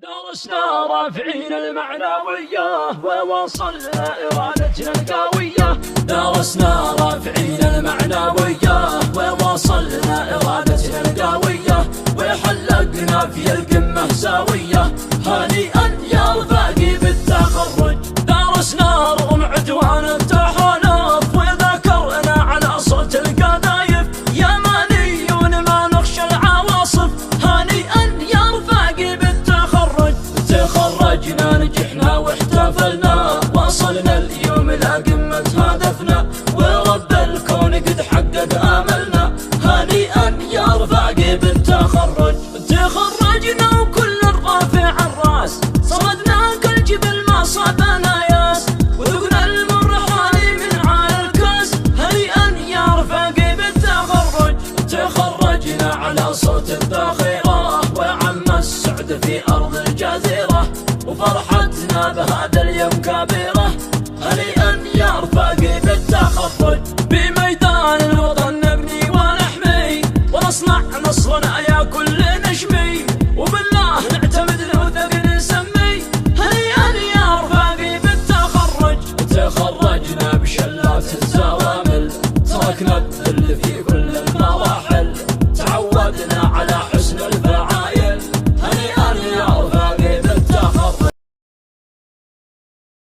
درسنا رافعين المعنوية ووصلنا إرادتنا القوية. درسنا رافعين المعنوية ووصلنا إرادتنا القوية، وحلقنا في القمة ساوية. هنيئا يا رفاقي بالتخرج. درسنا رغم عدوان التحالف وذكرنا على صوت القذايف. يا مانيون ما نخشى العواصف. هنيئا يا رفاقي بالتخرج. تخرجنا نجحنا واحتفلنا، وصلنا اليوم إلى قمة هدفنا، ورب الكون قد حقق آملنا. هنيئا يا رفاقي بالتخرج. تخرجنا وكل الرافع الراس، صمدنا كل جبل ما صابنا ياس، وذقنا المر خالي من عال الكاس. هنيئا يا رفاقي بالتخرج. تخرجنا على صوت الذخيرة، وعم السعد في أرض الجزيرة، وفرحتنا بهذا اليوم كبيرة. هنيئا يا رفاقي بالتخرج. بميدان الوطن نبني ونحمي، ونصنع نصرنا يا كل نشمي، وبالله نعتمد نوثق نسمي. هنيئا يا رفاقي بالتخرج. تخرجنا بشلات الزوامل، تركنا الذل في